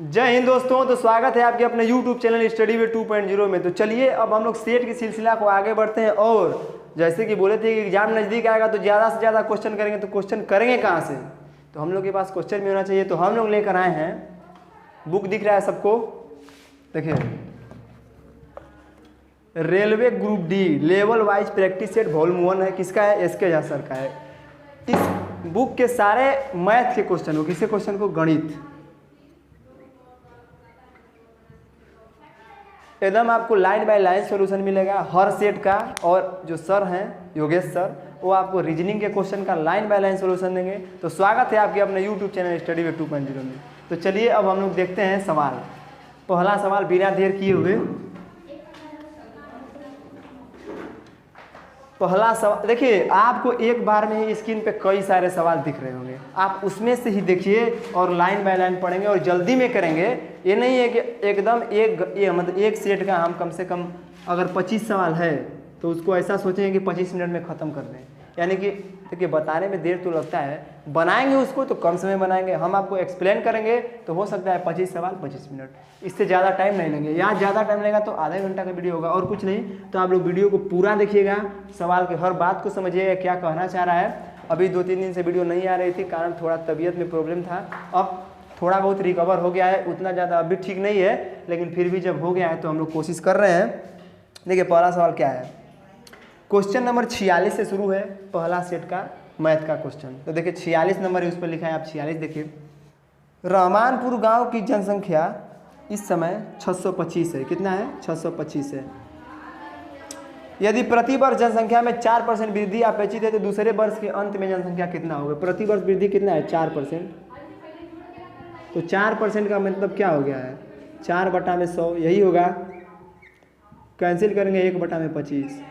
जय हिंद दोस्तों। तो स्वागत है आपके अपने YouTube चैनल स्टडी वे 2.0 में। तो चलिए अब हम लोग सेट की सिलसिला को आगे बढ़ते हैं। और जैसे कि बोले थे कि एग्जाम नज़दीक आएगा तो ज़्यादा से ज़्यादा क्वेश्चन करेंगे। तो क्वेश्चन करेंगे कहाँ से? तो हम लोग के पास क्वेश्चन भी होना चाहिए। तो हम लोग लेकर आए हैं, बुक दिख रहा है सबको, देखिए, railway group D level wise practice set volume 1 है। किसका है? SK झा सर का है। इस बुक के सारे मैथ के क्वेश्चन हो, किसके क्वेश्चन को? गणित। एकदम आपको लाइन बाय लाइन सॉल्यूशन मिलेगा हर सेट का। और जो सर हैं योगेश सर, वो आपको रीजनिंग के क्वेश्चन का लाइन बाय लाइन सॉल्यूशन देंगे। तो स्वागत है आपके अपने YouTube चैनल स्टडी वे 2.0 में। तो चलिए अब हम लोग देखते हैं सवाल। पहला सवाल बिना देर किए हुए, पहला सवाल देखिए, आपको एक बार में ही स्क्रीन पे कई सारे सवाल दिख रहे होंगे, आप उसमें से ही देखिए और लाइन बाय लाइन पढ़ेंगे और जल्दी में करेंगे। ये नहीं है कि एकदम एक सेट का हम कम से कम अगर 25 सवाल है तो उसको ऐसा सोचेंगे कि 25 मिनट में ख़त्म कर दें। यानी कि देखिए, बताने में देर तो लगता है, बनाएंगे उसको तो कम समय बनाएंगे। हम आपको एक्सप्लेन करेंगे तो हो सकता है 25 सवाल 25 मिनट, इससे ज़्यादा टाइम नहीं लेंगे। या ज़्यादा टाइम लगेगा तो आधे घंटा का वीडियो होगा और कुछ नहीं। तो आप लोग वीडियो को पूरा देखिएगा, सवाल के हर बात को समझिएगा क्या कहना चाह रहा है। अभी 2-3 दिन से वीडियो नहीं आ रही थी, कारण थोड़ा तबीयत में प्रॉब्लम था। अब थोड़ा बहुत रिकवर हो गया है, उतना ज़्यादा अभी ठीक नहीं है, लेकिन फिर भी जब हो गया है तो हम लोग कोशिश कर रहे हैं। देखिए पहला सवाल क्या है, क्वेश्चन नंबर 46 से शुरू है, पहला सेट का मैथ का क्वेश्चन। तो देखिए 46 नंबर है, उस पर लिखा है, आप 46 देखिए। रहमानपुर गांव की जनसंख्या इस समय 625 है। कितना है? 625 है। यदि प्रति वर्ष जनसंख्या में 4% वृद्धि अपेक्षित है तो दूसरे वर्ष के अंत में जनसंख्या कितना होगा? प्रति वर्ष वृद्धि कितना है? 4%। तो 4% का मतलब क्या हो गया है? 4/100, यही होगा। कैंसिल करेंगे 1/25।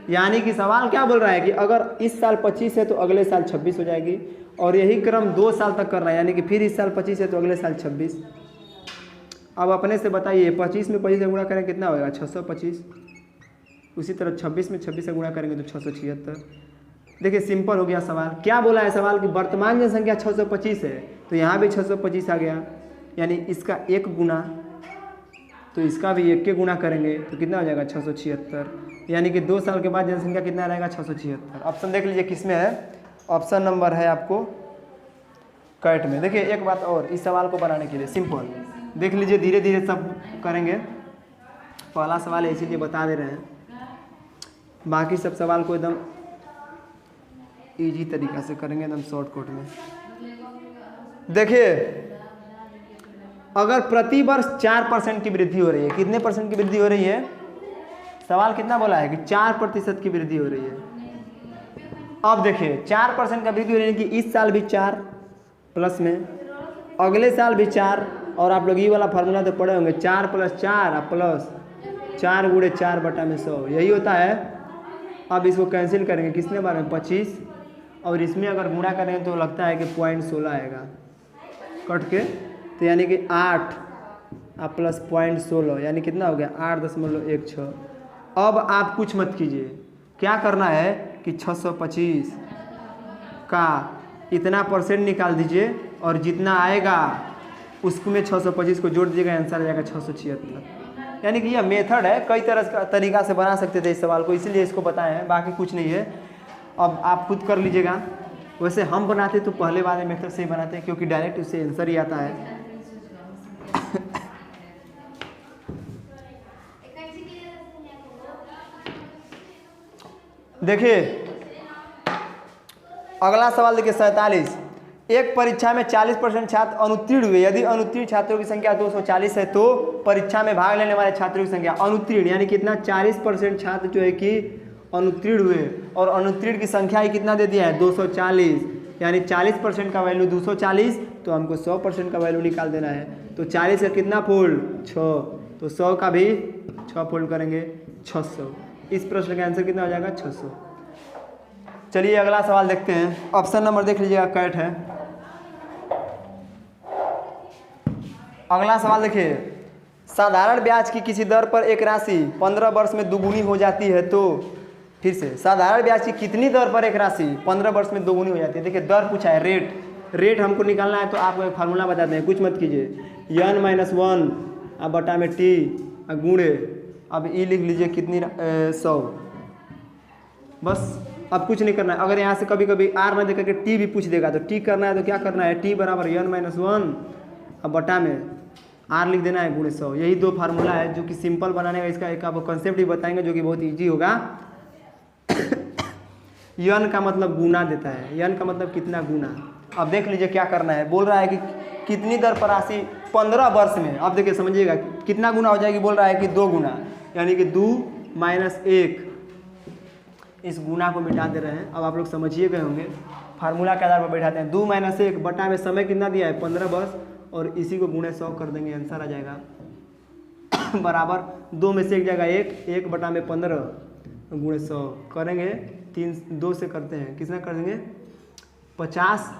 यानी कि सवाल क्या बोल रहा है कि अगर इस साल 25 है तो अगले साल 26 हो जाएगी, और यही क्रम 2 साल तक करना है। यानी कि फिर इस साल 25 है तो अगले साल 26। अब अपने से बताइए, 25 में 25 से गुणा करेंगे कितना होगा? 625। उसी तरह 26 में 26 से गुणा करेंगे तो 676। देखिए सिंपल हो गया सवाल। क्या बोला है सवाल कि वर्तमान जनसंख्या 625 है, तो यहाँ भी 625 आ गया। यानी इसका 1 गुना, तो इसका भी 1 के गुना करेंगे तो कितना हो जाएगा? 676। यानी कि 2 साल के बाद जनसंख्या कितना रहेगा? 676। ऑप्शन देख लीजिए किस में है। ऑप्शन नंबर है आपको कैट में। देखिए एक बात और, इस सवाल को बनाने के लिए सिंपल देख लीजिए, धीरे धीरे सब करेंगे। पहला सवाल है इसीलिए बता दे रहे हैं, बाकी सब सवाल को एकदम इजी तरीका से करेंगे, एकदम शॉर्टकट में। देखिए अगर प्रति वर्ष 4% की वृद्धि हो रही है, कितने परसेंट की वृद्धि हो रही है? सवाल कितना बोला है कि 4% की वृद्धि हो रही है। अब देखिए 4% का वृद्धि हो रही है कि इस साल भी 4 प्लस में, अगले साल भी 4, और आप लोग ये वाला फार्मूला तो पढ़े होंगे, 4 + 4 प्लस 4 × 4/100, यही होता है। अब इसको कैंसिल करेंगे किसने बारे में? 25, और इसमें अगर गुणा करेंगे तो लगता है कि 0.16 आएगा कट के। तो यानी कि 8 प्लस 0.16 यानी कितना हो गया? 8.16। अब आप कुछ मत कीजिए, क्या करना है कि 625 का इतना परसेंट निकाल दीजिए और जितना आएगा उसमें 625 को जोड़ दीजिएगा, आंसर आ जाएगा 676। यानी कि यह मेथड है, कई तरह का तरीका से बना सकते थे इस सवाल को, इसीलिए इसको बताए हैं, बाकी कुछ नहीं है। अब आप खुद कर लीजिएगा। वैसे हम बनाते तो पहले वाले मेथड से ही बनाते हैं, क्योंकि डायरेक्ट उससे आंसर ही आता है। देखिए अगला सवाल देखिए 47। एक परीक्षा में 40% छात्र अनुत्तीर्ण हुए। यदि अनुत्तीर्ण छात्रों की संख्या 240 है तो परीक्षा में भाग लेने वाले छात्रों की संख्या, अनुत्तीर्ण यानी कितना? 40% छात्र जो है कि अनुत्तीर्ण हुए, और अनुत्तीर्ण की संख्या ही कितना दे दिया है? 240। यानी 40% का वैल्यू 240, तो हमको 100% का वैल्यू निकाल देना है। तो 40 का कितना फोल्ड? 6, तो 100 का भी 6 फोल्ड करेंगे, 600। इस प्रश्न का आंसर कितना हो जाएगा? 600। चलिए अगला सवाल देखते हैं। ऑप्शन नंबर देख लीजिएगा, कैट है। अगला सवाल देखिए, साधारण ब्याज की किसी दर पर एक राशि 15 वर्ष में दोगुनी हो जाती है तो, फिर से साधारण ब्याज की कितनी दर पर एक राशि 15 वर्ष में दोगुनी हो जाती है? देखिए दर पूछा है, रेट। रेट हमको निकालना है तो आपको एक फार्मूला बताते हैं, कुछ मत कीजिए। n माइनस वन अब बटा में टी गुणे, अब ई लिख लीजिए कितनी 100, बस अब कुछ नहीं करना है। अगर यहाँ से कभी कभी आर ना देकर के टी भी पूछ देगा तो टी करना है तो क्या करना है, टी बराबर n माइनस वन अब बटा में आर लिख देना है गुणे 100। यही दो फार्मूला है जो कि सिंपल बनाने का, इसका एक आपको कंसेप्ट भी बताएंगे जो कि बहुत ईजी होगा। n का मतलब गुना देता है, n का मतलब कितना गुना। अब देख लीजिए क्या करना है, बोल रहा है कि कितनी दर पर राशि 15 वर्ष में, अब देखिए समझिएगा कितना गुना हो जाएगी, बोल रहा है कि 2 गुना, यानी कि 2 माइनस 1, इस गुना को मिटा दे रहे हैं। अब आप लोग समझिए गए होंगे, फार्मूला के आधार पर बैठाते हैं 2 माइनस 1 बटा में समय कितना दिया है 15 वर्ष, और इसी को गुणे 100 कर देंगे, आंसर आ जाएगा बराबर 2 में से एक जाएगा 1 बटा में 15 गुणे 100 करेंगे, 2 से करते हैं, कितना कर देंगे 50,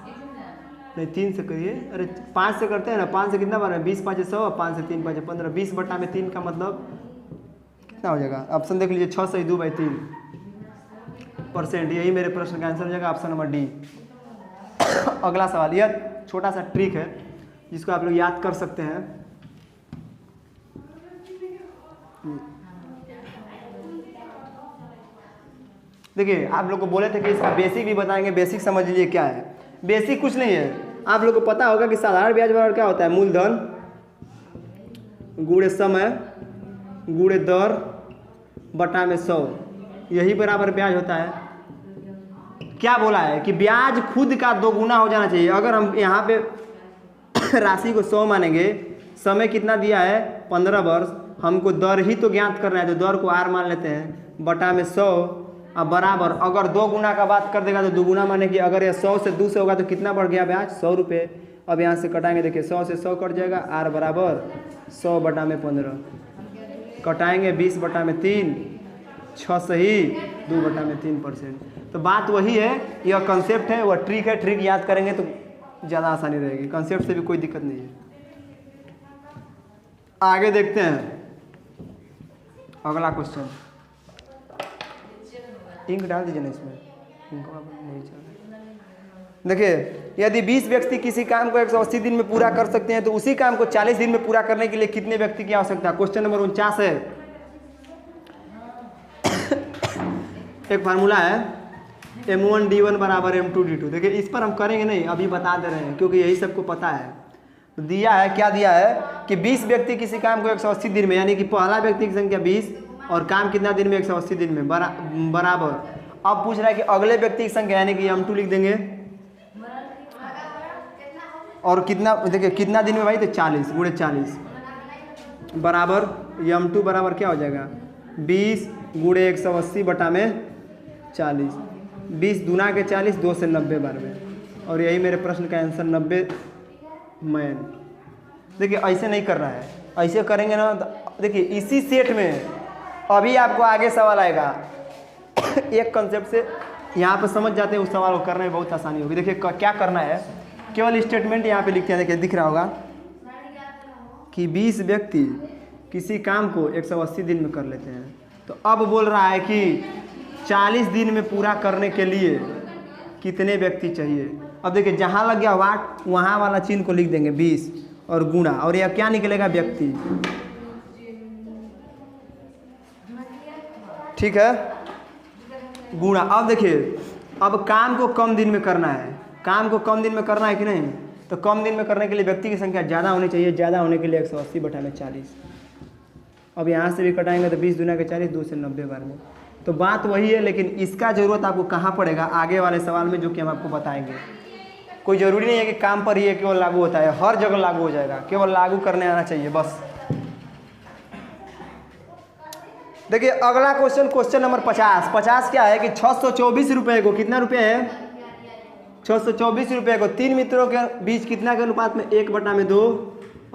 नहीं 3 से करिए, अरे 5 से करते हैं ना, 5 से कितना बना 20 5 100, 5 से 3 5 15, 20 बटा में 3 का मतलब कितना हो जाएगा, ऑप्शन देख लीजिए 6 से 2/3%, यही मेरे प्रश्न का आंसर हो जाएगा, ऑप्शन नंबर डी। अगला सवाल, यह छोटा सा ट्रिक है जिसको आप लोग याद कर सकते हैं। देखिए आप लोग को बोले थे कि इसका बेसिक भी बताएंगे, बेसिक समझ लीजिए क्या है। बेसिक कुछ नहीं है, आप लोग को पता होगा कि साधारण ब्याज बराबर क्या होता है, मूलधन गुणे समय गुणे दर बटा में 100, यही बराबर ब्याज होता है। क्या बोला है कि ब्याज खुद का 2 गुना हो जाना चाहिए। अगर हम यहाँ पे राशि को 100 मानेंगे, समय कितना दिया है 15 वर्ष, हमको दर ही तो ज्ञात करना है, तो दर को आर मान लेते हैं बटा में 100, अब बराबर अगर 2 गुना का बात कर देगा तो 2 गुना माने कि अगर ये 100 से 200 होगा तो कितना बढ़ गया ब्याज 100 रुपये। अब यहाँ से कटाएंगे, देखिए 100 से 100 कट जाएगा, आर बराबर 100 बटा में 15, कटाएंगे 20 बटा में 3, 6 सही 2 बटा में 3%। तो बात वही है, यह कंसेप्ट है, वह ट्रिक है, ट्रिक याद करेंगे तो ज़्यादा आसानी रहेगी, कंसेप्ट से भी कोई दिक्कत नहीं है। आगे देखते हैं अगला क्वेश्चन, इंक डाल दीजिए ना इसमें, इंक नहीं चल रहा। देखिए यदि 20 व्यक्ति किसी काम को 180 दिन में पूरा कर सकते हैं तो उसी काम को 40 दिन में पूरा करने के लिए कितने व्यक्ति की आवश्यकता है। क्वेश्चन नंबर 49 है। एक फार्मूला है M1D1 बराबर M2D2। देखिए इस पर हम करेंगे नहीं, अभी बता दे रहे हैं क्योंकि यही सबको पता है। तो दिया है, क्या दिया है कि 20 व्यक्ति किसी काम को 180 दिन में, यानी कि पहला व्यक्ति की संख्या 20 और काम कितना दिन में 180 दिन में बराबर। अब पूछ रहा है कि अगले व्यक्ति की संख्या, यानी कि M2 लिख देंगे, और कितना, देखिए कितना दिन में भाई, तो 40 गुणे 40 बराबर M2 बराबर क्या हो जाएगा 20 गुणे 180 बटा में 40, 20 दूना के 40, 2 से 90 बार में, और यही मेरे प्रश्न का आंसर 90 मैन। देखिए ऐसे नहीं कर रहा है, ऐसे करेंगे ना, देखिए इसी सेट में अभी आपको आगे सवाल आएगा एक कंसेप्ट से यहाँ पर समझ जाते हैं, उस सवाल को करने में बहुत आसानी होगी। देखिए क्या करना है, केवल स्टेटमेंट यहाँ पे लिखते हैं, देखिए दिख रहा होगा कि 20 व्यक्ति किसी काम को 180 दिन में कर लेते हैं। तो अब बोल रहा है कि 40 दिन में पूरा करने के लिए कितने व्यक्ति चाहिए। अब देखिए जहाँ लग गया वाट, वहाँ वाला चिन्ह को लिख देंगे 20 और गुणा, और यह क्या निकलेगा व्यक्ति, ठीक है, गुणा। अब देखिए अब काम को कम दिन में करना है, काम को कम दिन में करना है कि नहीं, तो कम दिन में करने के लिए व्यक्ति की संख्या ज़्यादा होनी चाहिए, ज़्यादा होने के लिए 180 बटा में 40। अब यहाँ से भी कटाएंगे तो 20 दूना के 40, 2 से 90 बार में। तो बात वही है, लेकिन इसका ज़रूरत आपको कहाँ पड़ेगा, आगे वाले सवाल में, जो कि हम आपको बताएंगे। कोई ज़रूरी नहीं है कि काम पर ही ये केवल लागू होता है, हर जगह लागू हो जाएगा, केवल लागू करने आना चाहिए बस। देखिए अगला क्वेश्चन, क्वेश्चन नंबर 50 क्या है कि 624 रुपये को, कितना रुपये है 624 रुपये को 3 मित्रों के बीच कितना के अनुपात में 1 बटा में 2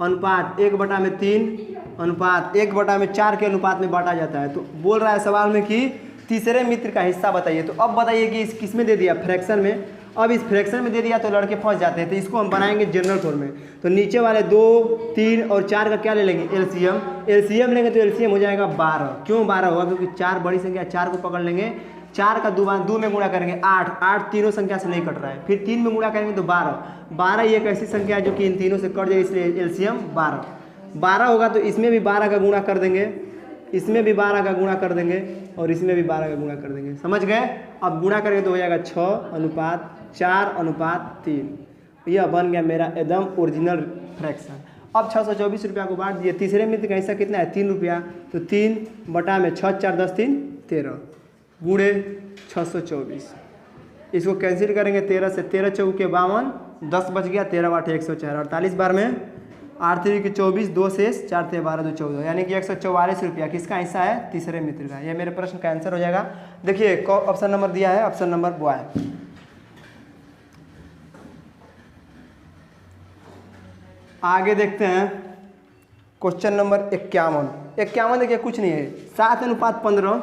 अनुपात 1 बटा में 3 अनुपात 1 बटा में 4 के अनुपात में बांटा जाता है। तो बोल रहा है सवाल में कि तीसरे मित्र का हिस्सा बताइए। तो अब बताइए कि इस किस में दे दिया, फ्रैक्शन में। अब इस फ्रैक्शन में दे दिया तो लड़के फंस जाते हैं, तो इसको हम बनाएंगे जनरल फॉर्म में। तो नीचे वाले 2, 3 और 4 का क्या ले लेंगे, एलसीएम। एलसीएम लेंगे तो एलसीएम हो जाएगा 12। क्यों 12 होगा, क्योंकि 4 बड़ी संख्या, 4 को पकड़ लेंगे 4 का 2 में गुणा करेंगे 8, 8 तीनों संख्या से नहीं कट रहा है, फिर 3 में गुणा करेंगे तो 12, 12 एक ऐसी संख्या है जो कि इन तीनों से कट जाए, इसलिए एलसीएम 12, 12 होगा तो इसमें भी 12 का गुणा कर देंगे, इसमें भी 12 का गुणा कर देंगे और इसमें भी 12 का गुणा कर देंगे। समझ गए? अब गुणा करेंगे तो हो जाएगा 6:4:3। यह बन गया मेरा एकदम ओरिजिनल फ्रैक्शन। अब 624 रुपया को बांट दिए, तीसरे मित्र का हिस्सा कितना है 3 रुपया, तो 3 बटा में 6 4 10 3 13 गुणे 624। इसको कैंसिल करेंगे 13 से, 13 चौके 52, 10 बच गया, 13 बाटे 104, 48 बार में 8 3 की 24, 2 शेष, 4 3 12 2 14, यानी कि 144 रुपया किसका हिस्सा है? तीसरे मित्र का। यह मेरे प्रश्न का आंसर हो जाएगा। देखिए ऑप्शन नंबर दिया है, ऑप्शन नंबर बॉय। आगे देखते हैं क्वेश्चन नंबर 51। 51 देखिए कुछ नहीं है, 7:15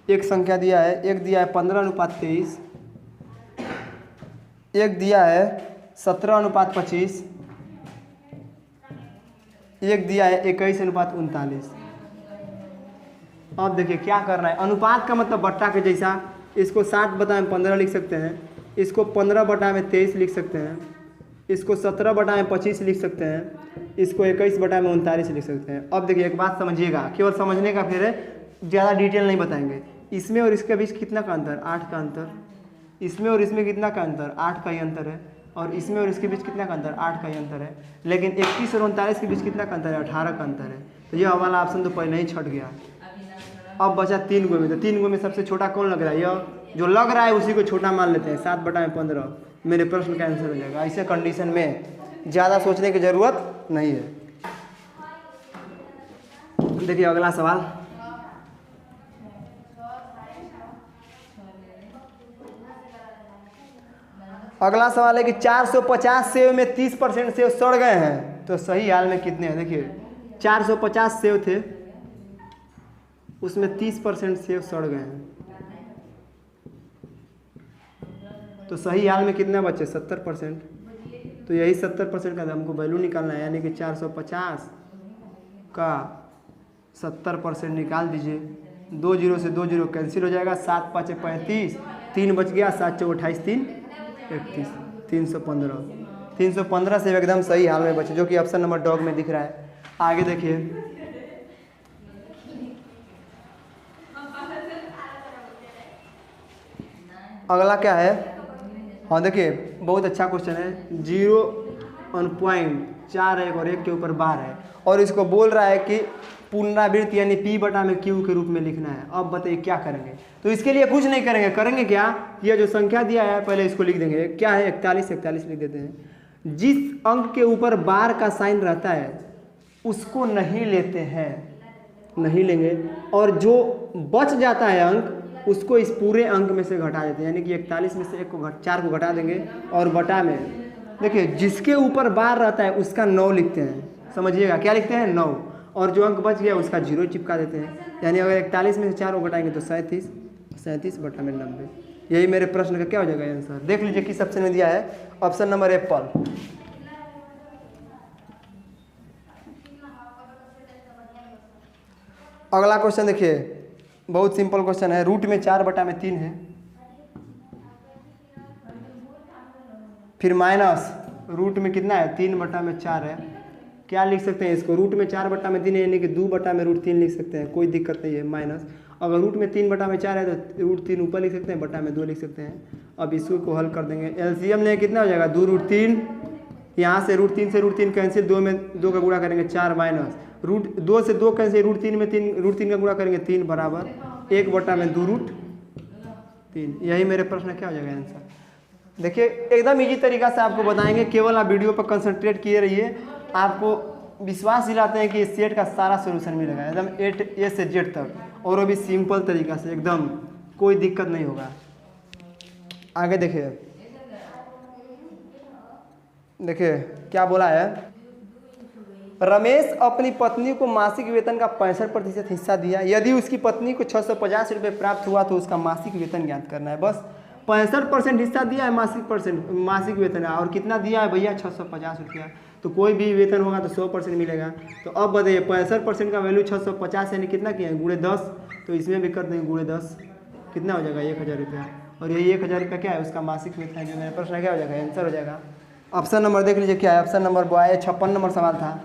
एक संख्या दिया है, एक दिया है 15:23, एक दिया है 17:25, एक दिया है 21:39। अब देखिए क्या करना है, अनुपात का मतलब बट्टा के जैसा, इसको 60/15 लिख सकते हैं, इसको 15/23 लिख सकते हैं, इसको 17/25 लिख सकते हैं, इसको 21/39 लिख सकते हैं। अब देखिए एक बात समझिएगा, केवल समझने का, फिर ज़्यादा डिटेल नहीं बताएंगे। इसमें और इसके बीच कितना का अंतर? 8 का अंतर। इसमें और इसमें कितना का अंतर? 8 का ही अंतर है। और इसमें और इसके बीच कितना का अंतर? 8 का ही अंतर है। लेकिन 21 और 39 के बीच कितना का अंतर है? 18 का अंतर है। तो यह वाला ऑप्शन तो पहले ही छट गया। अब बचा 3 गो में, तो 3 गो में सबसे छोटा कौन लग रहा है? यह जो लग रहा है उसी को छोटा मान लेते हैं, 7/15 मेरे प्रश्न का आंसर हो जाएगा। ऐसे कंडीशन में ज़्यादा सोचने की ज़रूरत नहीं है। देखिए अगला सवाल, अगला सवाल है कि 450 सेव में 30% सेव सड़ गए हैं, तो सही हाल में कितने हैं? देखिए 450 सेव थे, उसमें 30% सेव सड़ गए हैं, तो सही हाल में कितना बचे? 70%। तो यही 70% का हमको वैल्यू निकालना है, यानी कि 450 का 70% निकाल दीजिए। 2 0 से 2 0 कैंसिल हो जाएगा, 7 5 35, 3 बच गया, 7 4 28 3 31, 315। 315 से एकदम सही हाल में बचे, जो कि ऑप्शन नंबर डॉग में दिख रहा है। आगे देखिए, अगला क्या है? हाँ देखिए बहुत अच्छा क्वेश्चन है। 0.41 और 1 के ऊपर बार है, और इसको बोल रहा है कि पुनरावृत्ति यानी P/Q के रूप में लिखना है। अब बताइए क्या करेंगे? तो इसके लिए कुछ नहीं करेंगे, करेंगे क्या, यह जो संख्या दिया है पहले इसको लिख देंगे। क्या है? 41 लिख देते हैं। जिस अंक के ऊपर बार का साइन रहता है उसको नहीं लेते हैं, नहीं लेंगे, और जो बच जाता है अंक उसको इस पूरे अंक में से घटा देते हैं, यानी कि 41 में से 4 को घटा देंगे, और बटा में देखिए जिसके ऊपर बार रहता है उसका 9 लिखते हैं। समझिएगा क्या लिखते हैं? 9, और जो अंक बच गया उसका 0 चिपका देते हैं, यानी अगर 41 में से 4 को घटाएंगे तो 37 बटा में 90। यही मेरे प्रश्न का क्या हो जाएगा आंसर? देख लीजिए किस ऑप्शन में दिया है, ऑप्शन नंबर एप्पल। अगला क्वेश्चन देखिए, बहुत सिंपल क्वेश्चन है। रूट में 4/3 है, फिर माइनस रूट में कितना है? 3/4 है। क्या लिख सकते हैं इसको? रूट में 4/3 है, यानी कि 2/√3 लिख सकते हैं, कोई दिक्कत नहीं है। माइनस अगर रूट में 3/4 है तो √3 ऊपर लिख सकते हैं, बटा में 2 लिख सकते हैं। अब इसको को हल कर देंगे, एलसीएम लें कितना हो जाएगा? 2√3, यहाँ से √3 से √3 कैंसिल, 2 में 2 का गुणा करेंगे 4, माइनस √2 से 2 कैंसिल, √3 में 3 का गुणा करेंगे 3 बराबर 1 बटा में 2√3। यही मेरे प्रश्न क्या हो जाएगा आंसर? देखिए एकदम इजी तरीका से आपको बताएंगे, केवल आप वीडियो पर कंसंट्रेट किए रहिए। आपको विश्वास दिलाते हैं कि इस सेट का सारा सोल्यूशन मिलेगा एकदम A से Z तक, और वो भी सिंपल तरीका से, एकदम कोई दिक्कत नहीं होगा। आगे देखिए, देखिए क्या बोला है। रमेश अपनी पत्नी को मासिक वेतन का 65% हिस्सा दिया। यदि उसकी पत्नी को 650 रुपये प्राप्त हुआ तो उसका मासिक वेतन ज्ञात करना है। बस 65% हिस्सा दिया है, मासिक वेतन है, और कितना दिया है भैया? 650 रुपया। तो कोई भी वेतन होगा तो 100% मिलेगा। तो अब बताइए 65% का वैल्यू 650 यानी कितना किया है? गुणे 10, तो इसमें भी कर देंगे गुणे 10, कितना हो जाएगा 1000 रुपया। और यही 1000 रुपया क्या है, उसका मासिक वेतन है। जो मेरा प्रश्न क्या हो जाएगा, आंसर हो जाएगा। ऑप्शन नंबर देख लीजिए क्या है, ऑप्शन नंबर बॉय 56 नंबर सवाल था।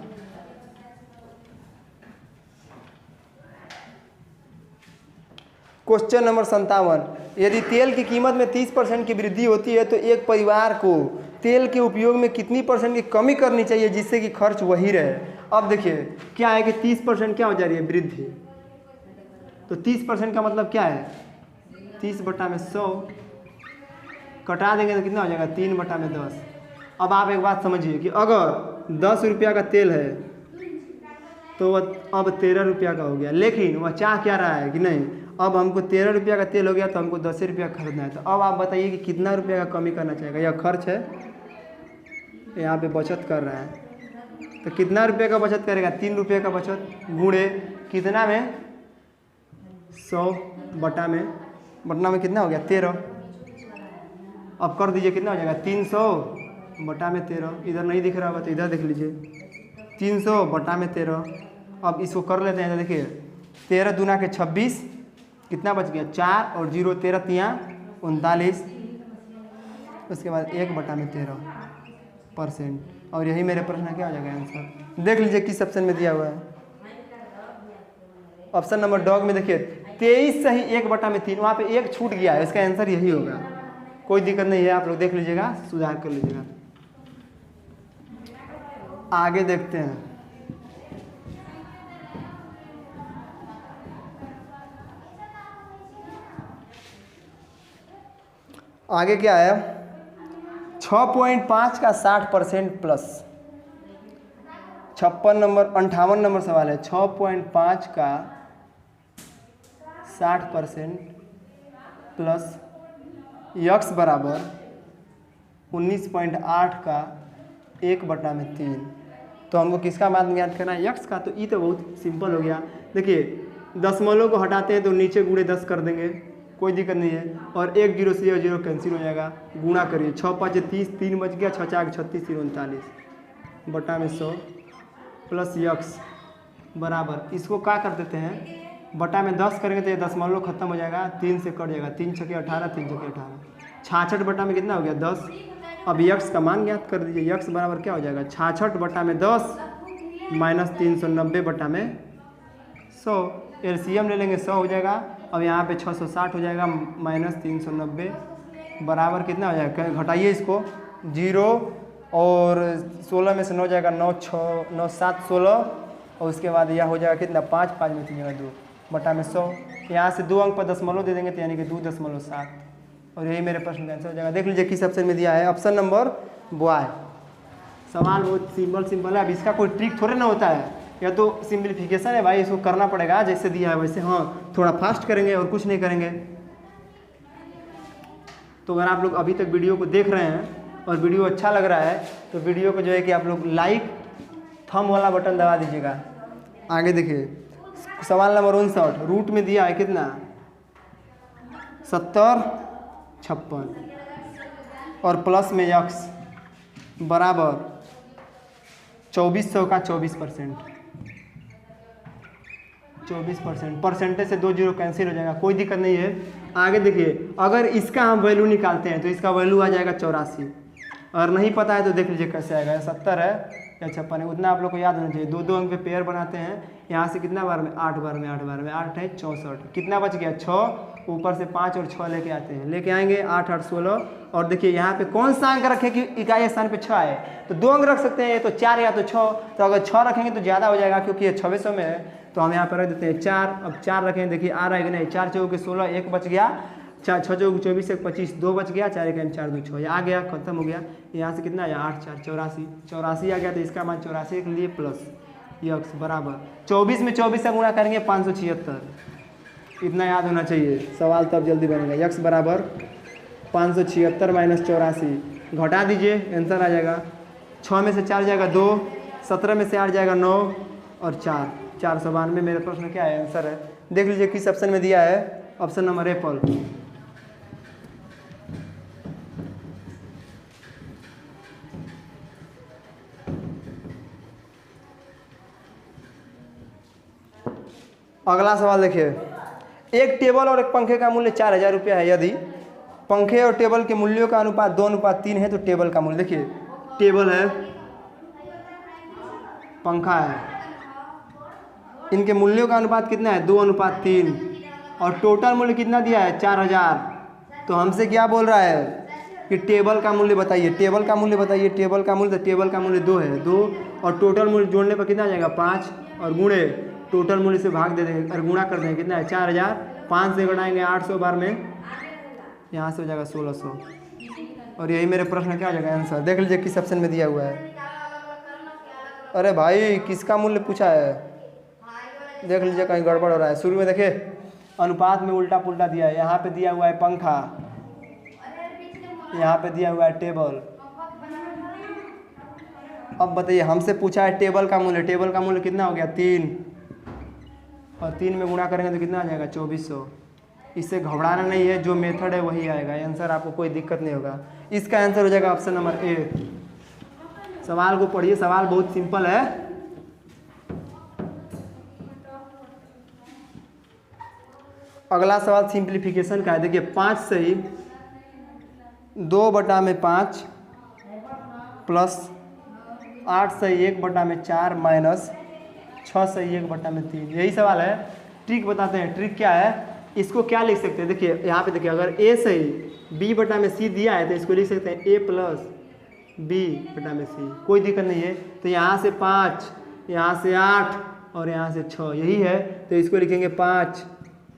क्वेश्चन नंबर 57, यदि तेल की कीमत में 30% की वृद्धि होती है तो एक परिवार को तेल के उपयोग में कितनी % की कमी करनी चाहिए जिससे कि खर्च वही रहे। अब देखिए क्या है कि 30% क्या हो जा रही है, वृद्धि। तो 30% का मतलब क्या है, 30/100 कटा देंगे तो कितना हो जाएगा, 3/10। अब आप एक बात समझिए कि अगर 10 रुपया का तेल है तो वह अब 13 रुपया का हो गया, लेकिन वह चाह क्या रहा है कि नहीं अब हमको 13 रुपया का तेल हो गया तो हमको 10 रुपया खरीदना है। तो अब आप बताइए कि कितना रुपया का कमी करना चाहेगा। यह खर्च है, यहाँ पे बचत कर रहा है, तो कितना रुपये का बचत करेगा, 3 रुपये का बचत गुणे कितना में 100 बटा में कितना हो गया 13। अब कर दीजिए कितना हो जाएगा 300 बटा में 13। इधर नहीं दिख रहा होगा तो इधर देख लीजिए 300 बटा में 13। अब इसको कर लेते हैं, तो देखिए 13 दूना के 26, कितना बच गया 4 और 0 13 तियाँ 39। उसके बाद 1/13%। और यही मेरे प्रश्न क्या हो जाएगा आंसर। देख लीजिए किस ऑप्शन में दिया हुआ है। ऑप्शन नंबर डॉग में देखिए 23 सही 1/3, वहाँ पे 1 छूट गया है, इसका आंसर यही होगा। कोई दिक्कत नहीं है, आप लोग देख लीजिएगा, सुधार कर लीजिएगा। आगे देखते हैं। आगे क्या है, 6.5 का 60% प्लस 58 नंबर सवाल है। 6.5 का 60% प्लस यक्स बराबर 19.8 का 1/3। तो हमको किसका मान ज्ञात करना है, यक्स का। तो ये तो बहुत सिंपल हो गया। देखिए दशमलव को हटाते हैं तो नीचे गुणे 10 कर देंगे, कोई दिक्कत नहीं है। और 1 0 से 0 कैंसिल हो जाएगा, गुणा करिए 6 5 30, 3 बच गया, 6 4 36 3 39 बटा में 100 प्लस यक्स बराबर, इसको क्या कर देते हैं बटा में 10 करेंगे तो ये दशमलव खत्म हो जाएगा, 3 से कट जाएगा, 3 छके 18, 3 छके 18, 66 बटा में कितना हो गया 10। अब यक्स का मान ज्ञात कर दीजिए, यक्स बराबर क्या हो जाएगा 66 बटा में 10 माइनस 390 बटा में 100। एलसीएम ले लेंगे 100 हो जाएगा। अब यहाँ पे 660 हो जाएगा माइनस 390 बराबर कितना हो जाएगा, घटाइए इसको 0 और 16 में से 9 जाएगा 9 6 9 7 16 और उसके बाद यह हो जाएगा कितना 5 5 में 3 जगह 2 बटा में 100। यहाँ से 2 अंक पर दशमलव दे देंगे तो यानी कि 2.7 और यही मेरे प्रश्न का आंसर हो जाएगा। देख लीजिए किस ऑप्शन में दिया है, ऑप्शन नंबर बॉय। सवाल बहुत सिंपल है, अब इसका कोई ट्रिक थोड़े ना होता है, या तो सिंप्लीफिकेशन है भाई, इसको करना पड़ेगा जैसे दिया है वैसे। हाँ थोड़ा फास्ट करेंगे और कुछ नहीं करेंगे। तो अगर आप लोग अभी तक वीडियो को देख रहे हैं और वीडियो अच्छा लग रहा है तो वीडियो को जो है कि आप लोग लाइक थंब वाला बटन दबा दीजिएगा। आगे देखिए सवाल नंबर 59, रूट में दिया है कितना 70 56 और प्लस में यक्स बराबर 2400 का 24%। परसेंटेज से 2 0 कैंसिल हो जाएगा, कोई दिक्कत नहीं है। आगे देखिए अगर इसका हम वैल्यू निकालते हैं तो इसका वैल्यू आ जाएगा 84। अगर नहीं पता है तो देख लीजिए कैसे आएगा, 70 है या 56 है, उतना आप लोग को याद होना चाहिए। 2 2 अंक पे पेयर बनाते हैं, यहाँ से कितना बार में 8 बार में 8 बार में 8 है 64, कितना बच गया 6, ऊपर से 5 और 6 लेके आते हैं, लेके आएंगे 8 8 16। और देखिए यहाँ पे कौन सा अंक रखें कि इकाई स्थान पे 6 है, तो 2 अंक रख सकते हैं, तो 4 या तो 6। तो अगर 6 रखेंगे तो ज़्यादा हो जाएगा क्योंकि ये 2600 में है, तो हम यहाँ पर रख देते हैं 4। अब 4 रखें, देखिए आ रहा है कि नहीं, 4 चौके 16, 1 बच गया, 4 6 चौके 24 1 25, 2 बच गया, 4 1 4 2 6, ये आ गया, खत्म हो गया। यहाँ से कितना आया 8 4 84, 84 आ गया, तो इसका मान 84 के लिए प्लस यक्स बराबर 24 में 24 से गुणा करेंगे 576, इतना याद होना चाहिए, सवाल तब जल्दी बनेगा। यक्स बराबर 576 माइनस 84, घटा दीजिए आंसर आ जाएगा 6 में से 4 जाएगा 2, 17 में से 8 जाएगा 9 और 4 492। मेरे प्रश्न क्या है आंसर है, देख लीजिए किस ऑप्शन में दिया है, ऑप्शन नंबर एप्पल। अगला सवाल देखिए, एक टेबल और एक पंखे का मूल्य 4000 रुपया है। यदि पंखे और टेबल के मूल्यों का अनुपात 2:3 है तो टेबल का मूल्य, देखिए टेबल है, पंखा है, इनके मूल्यों का अनुपात कितना है 2:3 और टोटल मूल्य कितना दिया है 4000। तो हमसे क्या बोल रहा है कि टेबल का मूल्य बताइए, टेबल का मूल्य बताइए, टेबल का मूल्य, तो टेबल का मूल्य 2 है, 2 और टोटल मूल्य जोड़ने पर कितना आ जाएगा 5 और गुणे टोटल मूल्य से भाग दे देंगे और गुणा कर देंगे, कितना है 4000, 5 से घटाएंगे 800 बार में, यहाँ से हो जाएगा 1600 और यही मेरे प्रश्न क्या हो जाएगा आंसर। देख लीजिए किस ऑप्शन में दिया हुआ है। अरे भाई किसका मूल्य पूछा है, देख लीजिए कहीं गड़बड़ हो रहा है। शुरू में देखिए अनुपात में उल्टा पुल्टा दिया है, यहाँ पे दिया हुआ है पंखा, यहाँ पे दिया हुआ है टेबल। अब बताइए हमसे पूछा है टेबल का मूल्य, टेबल का मूल्य कितना हो गया 3 और 3 में गुणा करेंगे तो कितना आ जाएगा 2400। इससे घबराना नहीं है, जो मेथड है वही आएगा आंसर, आपको कोई दिक्कत नहीं होगा। इसका आंसर हो जाएगा ऑप्शन नंबर ए। सवाल को पढ़िए, सवाल बहुत सिंपल है। अगला सवाल सिंप्लीफिकेशन का है। देखिए 5 सही 2/5 प्लस 8 सही 1/4 माइनस 6 सही 1/3, यही सवाल है। ट्रिक बताते हैं, ट्रिक क्या है, इसको क्या लिख सकते हैं। देखिए यहाँ पे देखिए अगर a सही b/c दिया है तो इसको लिख सकते हैं a प्लस b/c, कोई दिक्कत नहीं है। तो यहाँ से 5, यहाँ से 8 और यहाँ से 6, यही है तो इसको लिखेंगे 5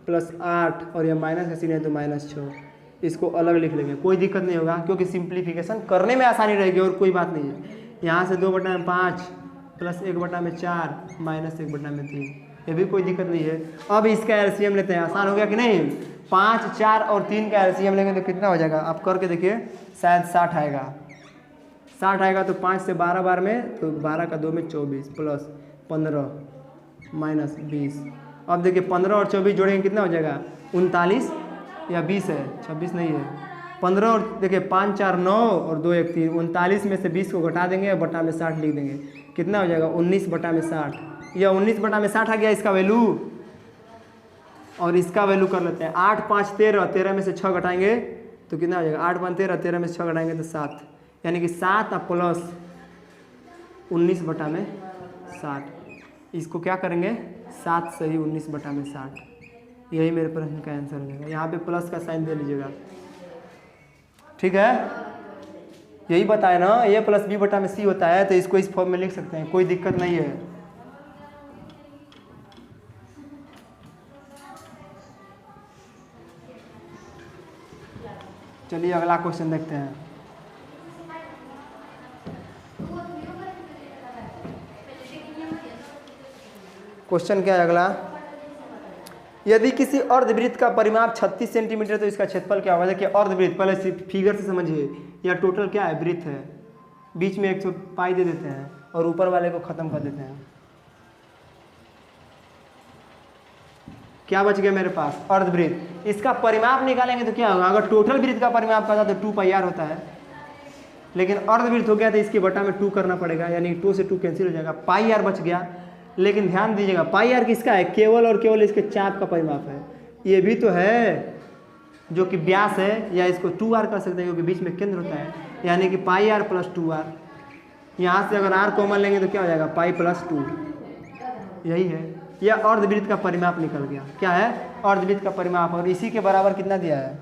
प्लस 8 और यह माइनस का चिन्ह है तो -6, इसको अलग लिख लेंगे, कोई दिक्कत नहीं होगा क्योंकि सिंप्लीफिकेशन करने में आसानी रहेगी और कोई बात नहीं है। यहाँ से 2/5 प्लस 1/4 माइनस 1/3, ये भी कोई दिक्कत नहीं है। अब इसका एलसीएम लेते हैं, आसान हो गया कि नहीं। 5, 4 और 3 का एलसीएम लेंगे तो कितना हो जाएगा, आप करके देखिए शायद 60 आएगा। 60 आएगा तो 5 से 12 बार में, तो 12 का 2 में 24 प्लस 15 माइनस 20। अब देखिए 15 और 24 जोड़ेंगे कितना हो जाएगा 39 या 20 है, 26 नहीं है। 15 और देखिए 5, 4, 9 और 2, 1, 3, 39 में से 20 को घटा देंगे और बटा में 60 लिख देंगे, कितना हो जाएगा 19/60। यह 19/60 आ गया इसका वैल्यू। और इसका वैल्यू कर लेते हैं 8, 5, 13, 13 में से 6 घटाएंगे तो कितना हो जाएगा 8, 5, 13, 13 में से 6 घटाएंगे तो 7, यानी कि 7 प्लस 19/60। इसको क्या करेंगे 7 सही 19/60, यही मेरे प्रश्न का आंसर हो जाएगा। यहाँ पे प्लस का साइन दे लीजिएगा, ठीक है। यही बताया ना a प्लस b/c होता है, तो इसको इस फॉर्म में लिख सकते हैं, कोई दिक्कत नहीं है। चलिए अगला क्वेश्चन देखते हैं। क्वेश्चन क्या है अगला, यदि किसी अर्धवृत्त का परिमाप 36 सेंटीमीटर तो इसका क्षेत्रफल क्या होगा। देखिए अर्धवृत्त, पहले फिगर से समझिए, या टोटल क्या है वृत्त है, बीच में 100 पाई दे देते हैं और ऊपर वाले को खत्म कर देते हैं। क्या बच गया मेरे पास अर्धवृत्त, इसका परिमाप निकालेंगे तो क्या होगा। अगर टोटल वृत्त का परिमाप करता तो 2πr होता है, लेकिन अर्धवृत्त हो गया तो इसके बटा में 2 करना पड़ेगा, यानी 2 से 2 कैंसिल हो जाएगा, πr बच गया। लेकिन ध्यान दीजिएगा πr किसका है, केवल और केवल इसके चाप का परिमाप है। ये भी तो है जो कि व्यास है, या इसको 2r कर सकते हैं क्योंकि बीच में केंद्र होता है, यानी कि πr प्लस 2r। यहाँ से अगर r कॉमन लेंगे तो क्या हो जाएगा पाई प्लस 2, यही है। यह अर्धवृत्त का परिमाप निकल गया। क्या है अर्धवृत्त का परिमाप, और इसी के बराबर कितना दिया है,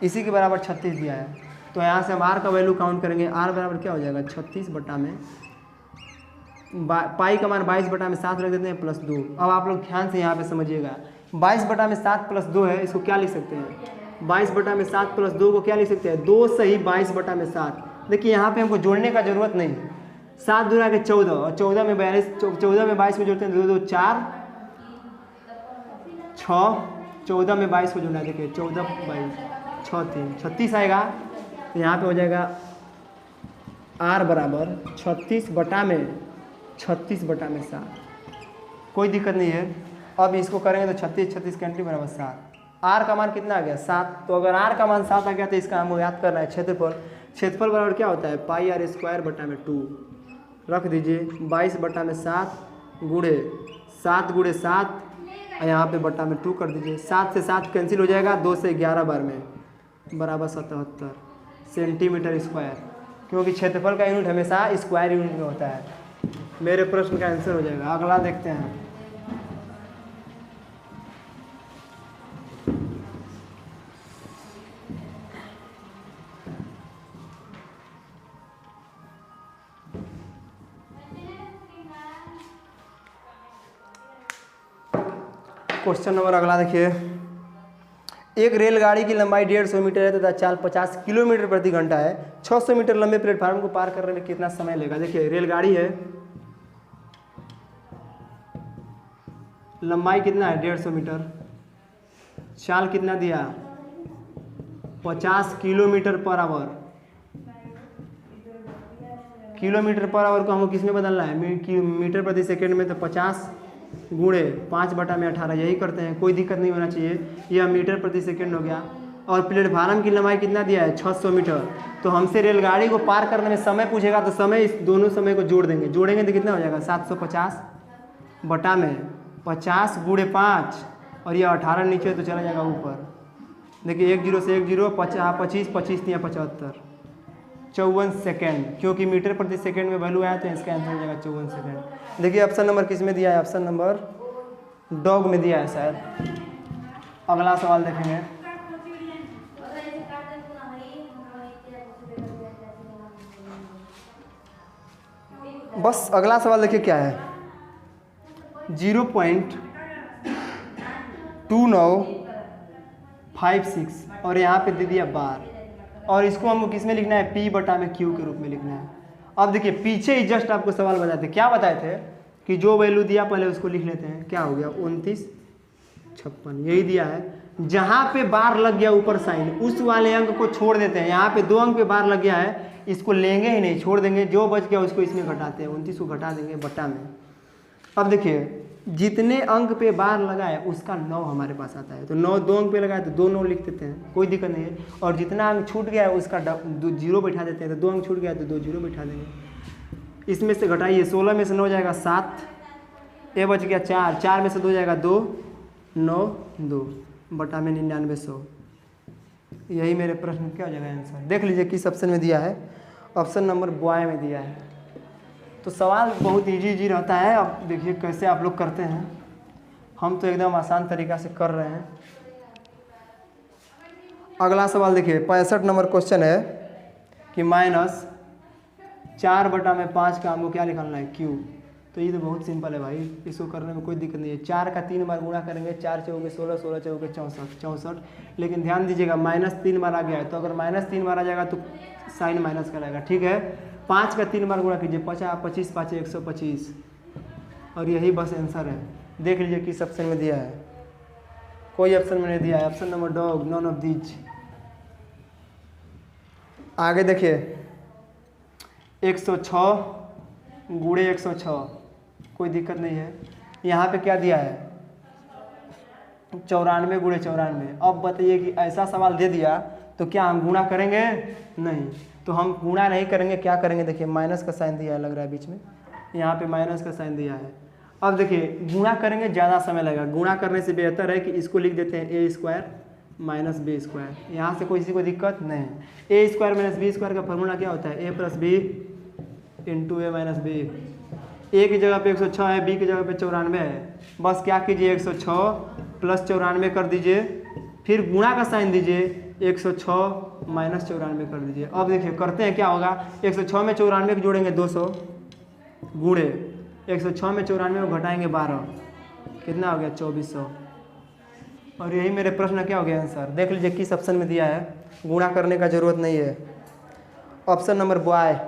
इसी के बराबर 36 दिया है। तो यहाँ से हम r का वैल्यू काउंट करेंगे, r बराबर क्या हो जाएगा 36 बटा में पाई का मान 22/7 रख देते हैं प्लस 2। अब आप लोग ध्यान से यहाँ पे समझिएगा, 22/7 प्लस 2 है, इसको क्या लिख सकते हैं 22/7 प्लस 2 को क्या लिख सकते हैं 2 सही 22/7। देखिए यहाँ पे हमको जोड़ने का जरूरत नहीं, 7 दूना के 14 और 14 में 42, 14 में 22 को जोड़ते हैं 2 2 4 6, 14 में 22 को जोड़ना है, देखिए 14 22 6 3 36 आएगा। तो यहाँ पे हो जाएगा r बराबर 36/7, कोई दिक्कत नहीं है। अब इसको करेंगे तो 36 36 कैंटी बराबर 7, r का मान कितना आ गया 7। तो अगर r का मान 7 आ गया तो इसका हमको याद करना है क्षेत्रफल। क्षेत्रफल बराबर क्या होता है πr²/2, रख दीजिए 22/7 गुणे 7 गुणे 7 और यहाँ पे बटा में 2 कर दीजिए। 7 से 7 कैंसिल हो जाएगा, 2 से 11 बार में बराबर 77 सेंटीमीटर स्क्वायर, क्योंकि क्षेत्रफल का यूनिट हमेशा स्क्वायर यूनिट में होता है। मेरे प्रश्न का आंसर हो जाएगा। अगला देखते हैं। क्वेश्चन नंबर अगला देखिए। एक रेलगाड़ी की लंबाई 150 मीटर है तथा चाल 50 किलोमीटर प्रति घंटा है। 600 मीटर लंबे प्लेटफार्म को पार करने में कितना समय लेगा? देखिए रेलगाड़ी है, लंबाई कितना है 150 मीटर, चाल कितना दिया 50 kilometre per hour. Kilometre per hour को हमको किसमें बदलना है? मीटर प्रति सेकेंड में, तो 50 गुणे 5/18 यही करते हैं, कोई दिक्कत नहीं होना चाहिए। यह मीटर प्रति सेकंड हो गया। और प्लेटफार्म की लंबाई कितना दिया है 600 मीटर। तो हमसे रेलगाड़ी को पार करने में समय पूछेगा तो समय, इस दोनों समय को जोड़ेंगे तो कितना हो जाएगा 750 बटा में 50 गुणे 5 और यह 18 नीचे तो चला जाएगा ऊपर। देखिए 1 0 से 1 0 25 25 या 75 54 सेकेंड, क्योंकि मीटर प्रति सेकंड में वैल्यू आया तो इसका आंसर हो जाएगा 54 सेकेंड। देखिए ऑप्शन नंबर किस में दिया है? ऑप्शन नंबर डॉग में दिया है शायद। अगला सवाल देखेंगे। बस अगला सवाल देखिए क्या है। 0.2956 और यहाँ पे दे दिया बार, और इसको हमको किस में लिखना है? P बटा में Q के रूप में लिखना है। अब देखिए पीछे ही जस्ट आपको सवाल बताए थे, क्या बताए थे कि जो वैल्यू दिया पहले उसको लिख लेते हैं। क्या हो गया 2956 यही दिया है। जहाँ पे बार लग गया ऊपर साइन, उस वाले अंक को छोड़ देते हैं। यहाँ पे 2 अंक पे बार लग गया है, इसको लेंगे ही नहीं, छोड़ देंगे। जो बच गया उसको इसमें घटाते हैं, 29 को घटा देंगे बटा में। अब देखिए जितने अंक पे बार लगा है उसका 9 हमारे पास आता है, तो 9 2 अंक पे लगा है तो 2 9 लिख देते हैं, कोई दिक्कत नहीं है। और जितना अंक छूट गया है उसका 0 बैठा देते हैं, तो 2 अंक छूट गया है तो 2 0 बैठा देंगे। इसमें से घटाइए, 16 में से 9 जाएगा 7, ये बच गया 4, 4 में से 2 जाएगा 2, 9 2 बटा में 9900। यही मेरे प्रश्न क्या हो जाएगा आंसर। देख लीजिए किस ऑप्शन में दिया है। ऑप्शन नंबर बॉय में दिया है। तो सवाल बहुत इजी रहता है। अब देखिए कैसे आप लोग करते हैं, हम तो एकदम आसान तरीका से कर रहे हैं। अगला सवाल देखिए 65 नंबर क्वेश्चन है कि -4/5 का हमको क्या निकालना है? Q। तो ये तो बहुत सिंपल है भाई, इसको करने में कोई दिक्कत नहीं है। 4 का 3 बार गुणा करेंगे, 4 चौके 16, 16 चौके 64। लेकिन ध्यान दीजिएगा -3 बार आ गया है, तो अगर -3 बार आ जाएगा तो साइन माइनस कराएगा, ठीक है। 5 का 3 बार गुणा कीजिए, 50 25 5 125, और यही बस आंसर है। देख लीजिए किस ऑप्शन में दिया है, कोई ऑप्शन में नहीं दिया है। Option number dog, none of these. आगे देखिए 106 गुणे 106, कोई दिक्कत नहीं है। यहाँ पे क्या दिया है 94 गुणे 94। अब बताइए कि ऐसा सवाल दे दिया तो क्या हम गुणा करेंगे? नहीं, तो हम गुणा नहीं करेंगे। क्या करेंगे? देखिए माइनस का साइन दिया है, लग रहा है बीच में, यहाँ पे माइनस का साइन दिया है। अब देखिए गुणा करेंगे ज़्यादा समय लगेगा, गुणा करने से बेहतर है कि इसको लिख देते हैं a² माइनस b²। यहाँ से कोई किसी को दिक्कत नहीं। a² माइनस b² का फॉर्मूला क्या होता है? a + b × a - b। a की जगह पे 106 है, b की जगह पे 94 है। बस क्या कीजिए 106 + 94 कर दीजिए, फिर गुणा का साइन दीजिए, 106 - 94 कर दीजिए। अब देखिए करते हैं क्या होगा। 106 में 94 को जोड़ेंगे 200 गुणे 106 में 94 को घटाएंगे 12, कितना हो गया 2400। और यही मेरे प्रश्न क्या हो गया आंसर। देख लीजिए किस ऑप्शन में दिया है, गुणा करने का जरूरत नहीं है। Option number boy.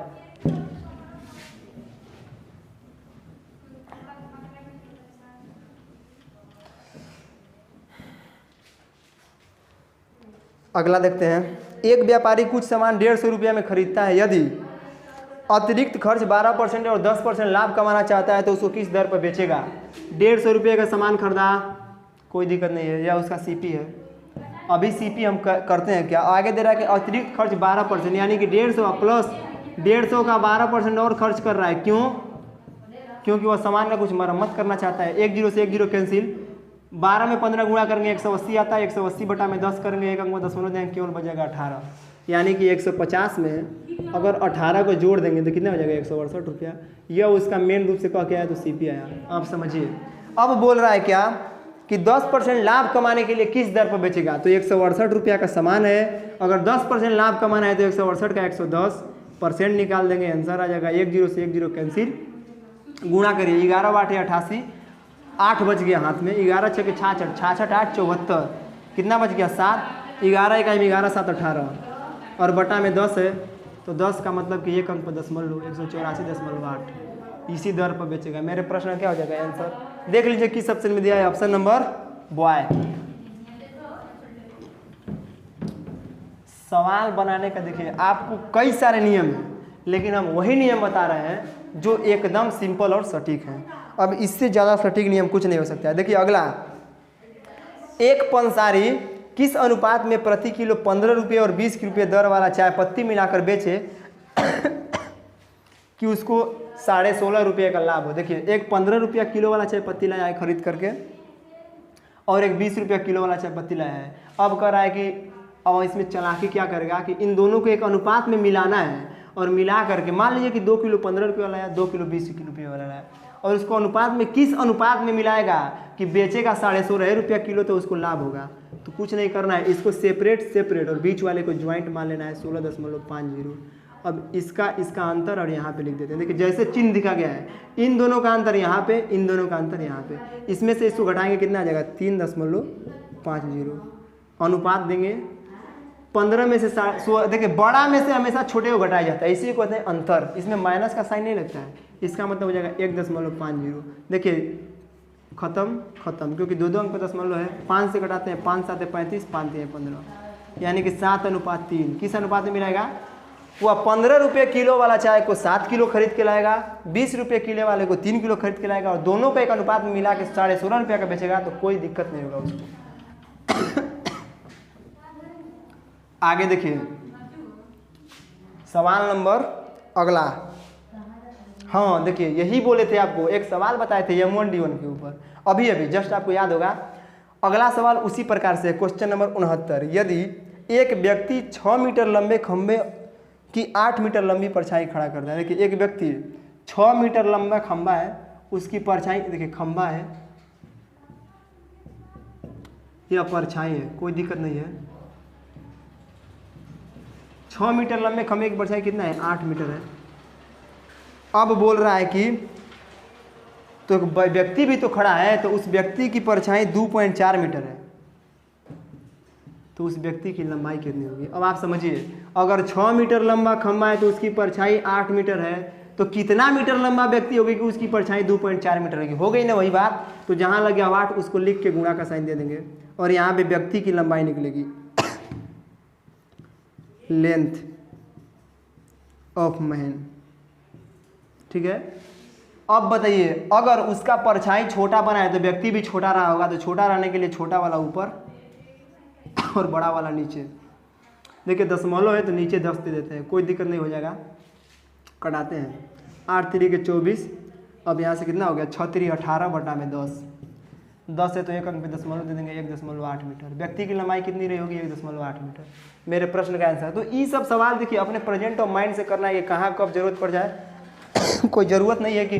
अगला देखते हैं। एक व्यापारी कुछ सामान 150 रुपये में खरीदता है। यदि अतिरिक्त खर्च 12% और 10% लाभ कमाना चाहता है तो उसको किस दर पर बेचेगा? 150 रुपये का सामान खरीदा, कोई दिक्कत नहीं है, या उसका CP है। अभी CP हम करते हैं क्या। आगे दे रहा है कि अतिरिक्त खर्च 12%, यानी कि 150 प्लस 150 का 12% और खर्च कर रहा है। क्यों? क्योंकि वह सामान का कुछ मरम्मत करना चाहता है। 1 0 से 1 0 कैंसिल, 12 में 15 गुणा करेंगे 180 आता है, 180 बटा में 10 करेंगे, एक अंक में 10 देंगे, केवल बचेगा 18। यानी कि 150 में अगर 18 को जोड़ देंगे तो कितना हो जाएगा 168 रुपया। यह उसका मेन रूप से कह के आया तो सीपी आया। आप समझिए अब बोल रहा है क्या कि 10% लाभ कमाने के लिए किस दर पर बेचेगा, तो 168 रुपया का सामान है, अगर 10% लाभ कमाना है तो 168 का 110% निकाल देंगे, आंसर आ जाएगा 10 से 10 कैंसिल, गुणा करिए 11 8 88, 8 बच गया हाथ में, 11 6 66, 66 8 74, कितना बच गया 7, 11 1 11 7 18 और बटा में 10 है तो 10 का मतलब कि एक अंक पर दशमलव 184.8 इसी दर पर बेचेगा। मेरे प्रश्न क्या हो जाएगा आंसर, देख लीजिए किस ऑप्शन में दिया है, ऑप्शन नंबर बॉय। सवाल बनाने का देखिए आपको कई सारे नियम हैं, लेकिन हम वही नियम बता रहे हैं जो एकदम सिंपल और सटीक हैं। अब इससे ज़्यादा सटीक नियम कुछ नहीं हो सकता है। देखिए अगला, एक पंसारी किस अनुपात में प्रति किलो 15 रुपये और 20 रुपये दर वाला चाय पत्ती मिलाकर बेचे कि उसको 16.5 रुपये का लाभ हो। देखिए एक 15 रुपया किलो वाला चाय पत्ती लाया है खरीद करके और एक 20 रुपया किलो वाला चाय पत्ती लाया है। अब कह रहा है कि अब इसमें चालाकी क्या करेगा कि इन दोनों को एक अनुपात में मिलाना है और मिला करके मान लीजिए कि 2 किलो 15 रुपये वाला है, 2 किलो 20 रुपये वाला है, और उसको अनुपात में किस अनुपात में मिलाएगा कि बेचेगा 16.5 रुपया किलो तो उसको लाभ होगा। तो कुछ नहीं करना है, इसको सेपरेट और बीच वाले को ज्वाइंट मान लेना है 16.50। अब इसका अंतर और यहाँ पे लिख देते हैं। देखिए जैसे चिन्ह दिखा गया है, इन दोनों का अंतर यहाँ पे, इन दोनों का अंतर यहाँ पे, इसमें से इसको घटाएंगे कितना आ जाएगा 3.50। अनुपात देंगे 15 में से देखिए बड़ा में से हमेशा छोटे को घटाया जाता है, इसी को कहते हैं अंतर। इसमें माइनस का साइन नहीं लगता है, इसका मतलब हो जाएगा 1.50। देखिए खत्म क्योंकि दो अंक पर दशमलव है, 5 से घटाते हैं 5 7 35, 5 3 15, यानी कि 7:3। किस अनुपात में मिलाएगा, वह 15 रुपये किलो वाला चाय को 7 किलो खरीद के लाएगा, 20 रुपये किलो वाले को 3 किलो खरीद के लाएगा और दोनों का एक अनुपात में मिला के 16.5 रुपये का बेचेगा तो कोई दिक्कत नहीं होगा उसको। आगे देखिए सवाल नंबर अगला। हाँ देखिए यही बोले थे आपको, एक सवाल बताए थे M1D1 के ऊपर अभी जस्ट आपको याद होगा। अगला सवाल उसी प्रकार से, क्वेश्चन नंबर 69। यदि एक व्यक्ति 6 मीटर लंबे खंबे की 8 मीटर लंबी परछाई खड़ा करता है। देखिए एक व्यक्ति 6 मीटर लंबा खंबा है, उसकी परछाई देखिए खंबा है या परछाई है, कोई दिक्कत नहीं है। 6 मीटर लंबे खंबे की परछाई कितना है 8 मीटर है। अब बोल रहा है कि तो व्यक्ति भी तो खड़ा है, तो उस व्यक्ति की परछाई 2.4 मीटर है, तो उस व्यक्ति की लंबाई कितनी होगी। अब आप समझिए, अगर 6 मीटर लंबा खंबा है तो उसकी परछाई 8 मीटर है, तो कितना मीटर लंबा व्यक्ति होगी कि उसकी परछाई 2.4 मीटर होगी। हो गई ना वही बात। तो जहाँ लगे 8 उसको लिख के गुणा का साइन दे देंगे और यहाँ पे व्यक्ति की लंबाई निकलेगी, लेंथ ऑफ मैन। ठीक है, अब बताइए अगर उसका परछाई छोटा बना है तो व्यक्ति भी छोटा रहा होगा, तो छोटा रहने के लिए छोटा वाला ऊपर और बड़ा वाला नीचे। देखिए दशमलव है तो नीचे 10 दे देते हैं, कोई दिक्कत नहीं, हो जाएगा। कटाते हैं 8 3 के 24, अब यहाँ से कितना हो गया 6 3 18 बटा में 10 है तो एक अंक पे दशमलव दे देंगे 1.8 मीटर। व्यक्ति की लंबाई कितनी रही होगी 1.8 मीटर। मेरे प्रश्न का आंसर। तो ये सब सवाल देखिए अपने प्रेजेंट ऑफ माइंड से करना है कि कहाँ कब जरूरत पड़ जाए। कोई ज़रूरत नहीं है कि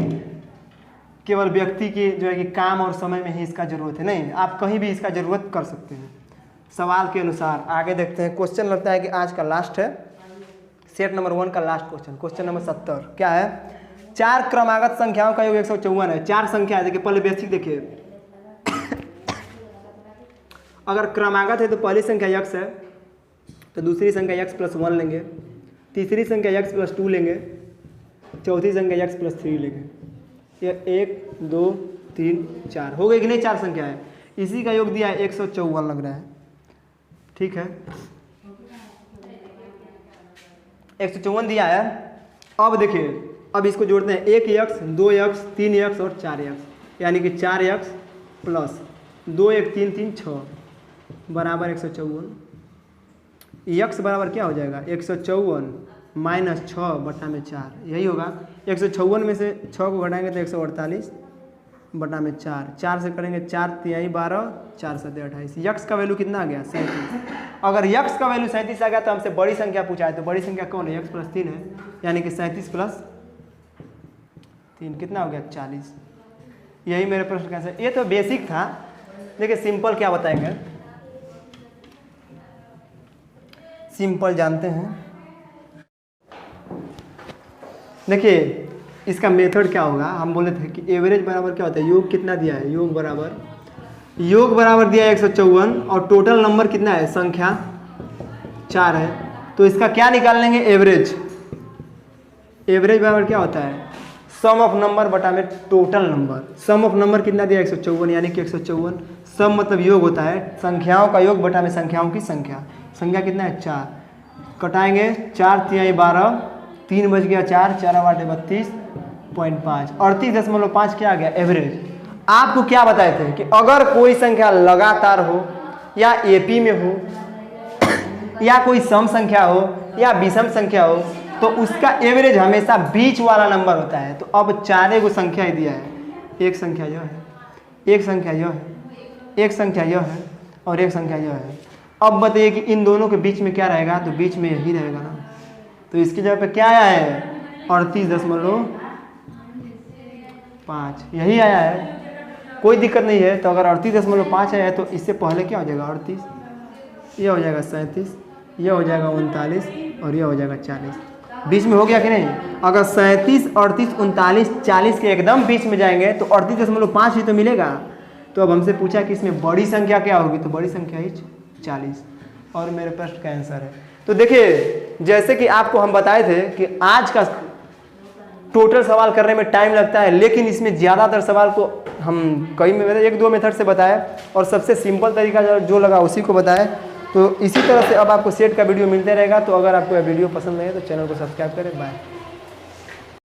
केवल व्यक्ति की जो है कि काम और समय में ही इसका ज़रूरत है, नहीं, आप कहीं भी इसका ज़रूरत कर सकते हैं सवाल के अनुसार। आगे देखते हैं, क्वेश्चन लगता है कि आज का लास्ट है, सेट नंबर 1 का लास्ट क्वेश्चन, क्वेश्चन नंबर 70। क्या है, 4 क्रमागत संख्याओं का योग 154 है। 4 संख्या है, देखिए पहले बेसिक देखिए अगर क्रमागत है तो पहली संख्या x है तो दूसरी संख्या x+1 लेंगे, तीसरी संख्या x+2 लेंगे, चौथी संख्या x+3 लेंगे। ये 1 2 3 4 हो गई कि नहीं, 4 संख्या है। इसी का योग दिया है 154 लग रहा है। ठीक है, 154 दिया है। अब देखिए, अब इसको जोड़ते हैं 1x 2x 3x और 4x, यानी कि 4x प्लस 2 1 3 3 6 बराबर 154। x बराबर क्या हो जाएगा 154 माइनस 6 बटा में 4, यही होगा। 154 में से 6 को घटाएंगे तो 148 बटा में 4, 4 से करेंगे 4 तिहाई 12, 4 7 28। यक्स का वैल्यू कितना आ गया 37। अगर यक्स का वैल्यू 37 आ गया तो हमसे बड़ी संख्या पूछा है, तो बड़ी संख्या कौन है, यक्स प्लस 3 है, यानी कि 37 प्लस 3 कितना हो गया 40। यही मेरे प्रश्न का आंसर। ये तो बेसिक था, देखिए सिंपल क्या बताएंगे, सिंपल जानते हैं। देखिए इसका मेथड क्या होगा, हम बोले थे कि एवरेज बराबर क्या होता है, योग कितना दिया है, योग बराबर दिया है 154 और टोटल नंबर कितना है, संख्या 4 है, तो इसका क्या निकाल लेंगे, एवरेज। एवरेज बराबर क्या होता है, सम ऑफ नंबर बटा में total number. Sum of number कितना दिया 154, यानी कि 154, सम मतलब योग होता है संख्याओं का योग बटा में संख्याओं की संख्या। संख्या कितना है 4, कटाएंगे 4 तिहाई 12, 3 बज गया 4, 4 8 32.5, 38.5 क्या आ गया एवरेज। आपको क्या बताए थे कि अगर कोई संख्या लगातार हो या एपी में हो या कोई सम संख्या हो या विषम संख्या हो तो उसका एवरेज हमेशा बीच वाला नंबर होता है। तो अब 4 को संख्या ही दिया है, एक संख्या यह है, एक संख्या यह है, एक संख्या यह है और एक संख्या यह है। अब बताइए कि इन दोनों के बीच में क्या रहेगा, तो बीच में यही रहेगा ना, तो इसकी जगह पे क्या आया है 38.5, यही आया है, कोई दिक्कत नहीं है। तो अगर 38.5 आया है तो इससे पहले क्या हो जाएगा 38, यह हो जाएगा 37, यह हो जाएगा 39 और यह हो जाएगा 40। बीच में हो गया कि नहीं। अगर 37, 38, 39, 40 के एकदम बीच में जाएंगे तो 38.5 ही तो मिलेगा। तो अब हमसे पूछा कि इसमें बड़ी संख्या क्या होगी, तो बड़ी संख्या ही 40 और मेरे प्रश्न का आंसर है। तो देखिए जैसे कि आपको हम बताए थे कि आज का टोटल सवाल करने में टाइम लगता है, लेकिन इसमें ज़्यादातर सवाल को हम कई में 1-2 मेथड से बताए और सबसे सिंपल तरीका जो लगा उसी को बताए। तो इसी तरह से अब आपको सेट का वीडियो मिलते रहेगा। तो अगर आपको यह वीडियो पसंद लगे तो चैनल को सब्सक्राइब करें। बाय।